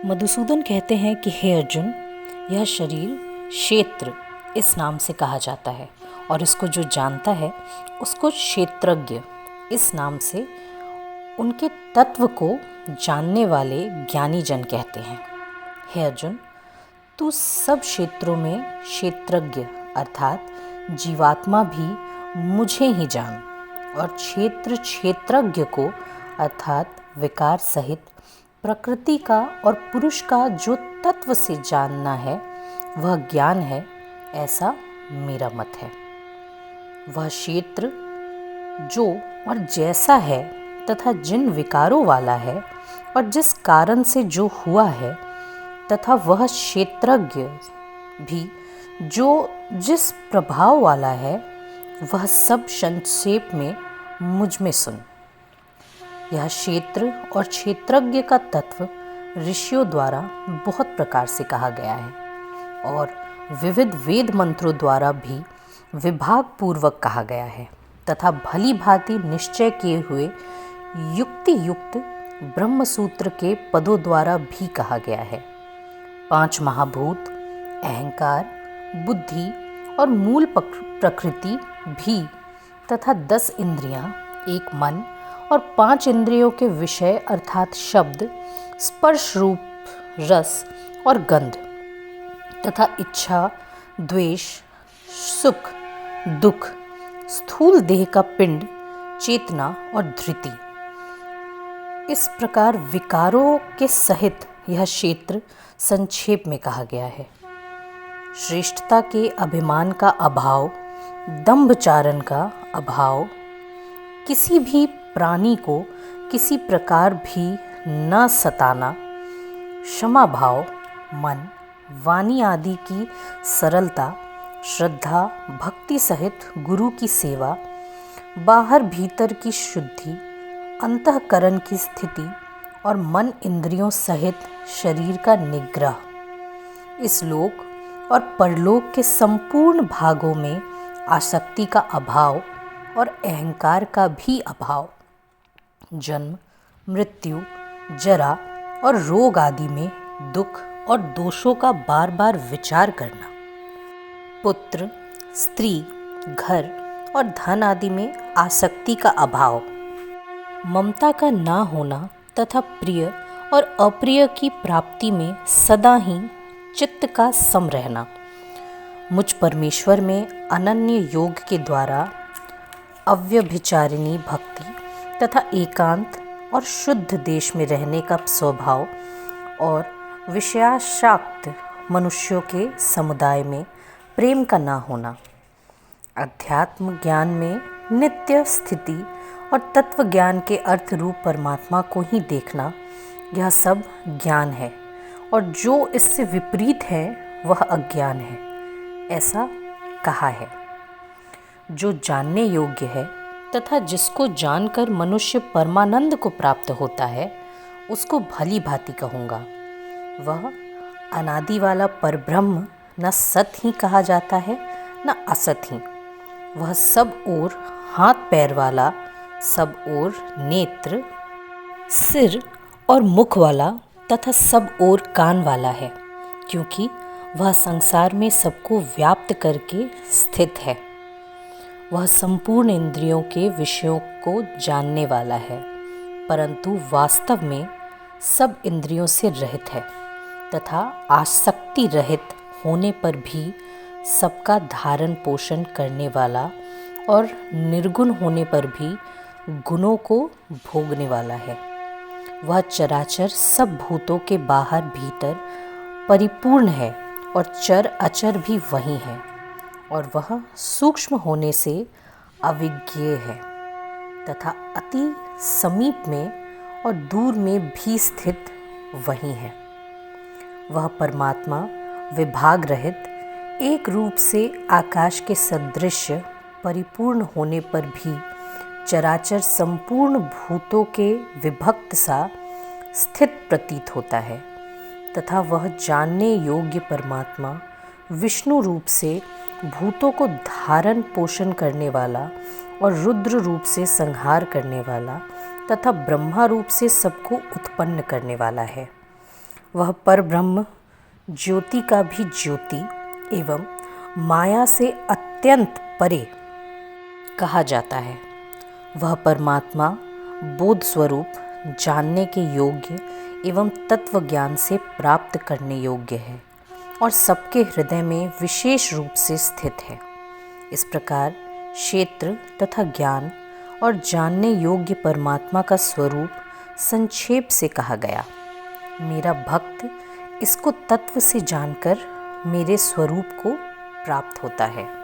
मधुसूदन कहते हैं कि हे अर्जुन, यह शरीर क्षेत्र इस नाम से कहा जाता है और इसको जो जानता है उसको क्षेत्रज्ञ इस नाम से उनके तत्व को जानने वाले ज्ञानी जन कहते हैं। हे अर्जुन, तू सब क्षेत्रों में क्षेत्रज्ञ अर्थात जीवात्मा भी मुझे ही जान और क्षेत्र क्षेत्रज्ञ को अर्थात विकार सहित प्रकृति का और पुरुष का जो तत्व से जानना है वह ज्ञान है, ऐसा मेरा मत है। वह क्षेत्र जो और जैसा है तथा जिन विकारों वाला है और जिस कारण से जो हुआ है तथा वह क्षेत्रज्ञ भी जो जिस प्रभाव वाला है, वह सब संक्षेप में मुझ में सुन। यह क्षेत्र और क्षेत्रज्ञ का तत्व ऋषियों द्वारा बहुत प्रकार से कहा गया है और विविध वेद मंत्रों द्वारा भी विभाग पूर्वक कहा गया है तथा भली भांति निश्चय किए हुए युक्ति युक्त ब्रह्म सूत्र के पदों द्वारा भी कहा गया है। 5 महाभूत, अहंकार, बुद्धि और मूल प्रकृति भी तथा 10 इंद्रियां, एक मन और 5 इंद्रियों के विषय अर्थात शब्द, स्पर्श, रूप, रस और गंध तथा इच्छा, द्वेष, सुख, दुख, स्थूल देह का पिंड, चेतना और धृति, इस प्रकार विकारों के सहित यह क्षेत्र संक्षेप में कहा गया है। श्रेष्ठता के अभिमान का अभाव, दंभचारण का अभाव, किसी भी प्राणी को किसी प्रकार भी न सताना, क्षमा भाव, मन, वाणी आदि की सरलता, श्रद्धा, भक्ति सहित गुरु की सेवा, बाहर भीतर की शुद्धि, अंतःकरण की स्थिति और मन इंद्रियों सहित शरीर का निग्रह, इस लोक और परलोक के संपूर्ण भागों में आसक्ति का अभाव और अहंकार का भी अभाव, जन्म, मृत्यु, जरा और रोग आदि में दुख और दोषों का बार बार विचार करना, पुत्र, स्त्री, घर और धन आदि में आसक्ति का अभाव, ममता का ना होना तथा प्रिय और अप्रिय की प्राप्ति में सदा ही चित्त का सम रहना, मुझ परमेश्वर में अनन्य योग के द्वारा अव्यभिचारिणी भक्ति तथा एकांत और शुद्ध देश में रहने का स्वभाव और विषयासक्त मनुष्यों के समुदाय में प्रेम का ना होना, अध्यात्म ज्ञान में नित्य स्थिति और तत्व ज्ञान के अर्थ रूप परमात्मा को ही देखना, यह सब ज्ञान है और जो इससे विपरीत है वह अज्ञान है, ऐसा कहा है। जो जानने योग्य है तथा जिसको जानकर मनुष्य परमानंद को प्राप्त होता है, उसको भली भांति कहूँगा। वह अनादि वाला परब्रह्म न सत ही कहा जाता है न असत ही। वह सब ओर हाथ पैर वाला, सब ओर नेत्र, सिर और मुख वाला तथा सब ओर कान वाला है, क्योंकि वह संसार में सबको व्याप्त करके स्थित है। वह संपूर्ण इंद्रियों के विषयों को जानने वाला है, परंतु वास्तव में सब इंद्रियों से रहित है तथा आसक्ति रहित होने पर भी सबका धारण पोषण करने वाला और निर्गुण होने पर भी गुणों को भोगने वाला है। वह चराचर सब भूतों के बाहर भीतर परिपूर्ण है और चर अचर भी वही है और वह सूक्ष्म होने से अविज्ञेय है तथा अति समीप में और दूर में भी स्थित वही है। वह परमात्मा विभाग रहित एक रूप से आकाश के सदृश परिपूर्ण होने पर भी चराचर संपूर्ण भूतों के विभक्त सा स्थित प्रतीत होता है तथा वह जानने योग्य परमात्मा विष्णु रूप से भूतों को धारण पोषण करने वाला और रुद्र रूप से संहार करने वाला तथा ब्रह्मा रूप से सबको उत्पन्न करने वाला है। वह परब्रह्म, ज्योति का भी ज्योति एवं माया से अत्यंत परे कहा जाता है। वह परमात्मा बोध स्वरूप, जानने के योग्य एवं तत्व ज्ञान से प्राप्त करने योग्य है और सबके हृदय में विशेष रूप से स्थित है। इस प्रकार क्षेत्र तथा ज्ञान और जानने योग्य परमात्मा का स्वरूप संक्षेप से कहा गया। मेरा भक्त इसको तत्व से जानकर मेरे स्वरूप को प्राप्त होता है।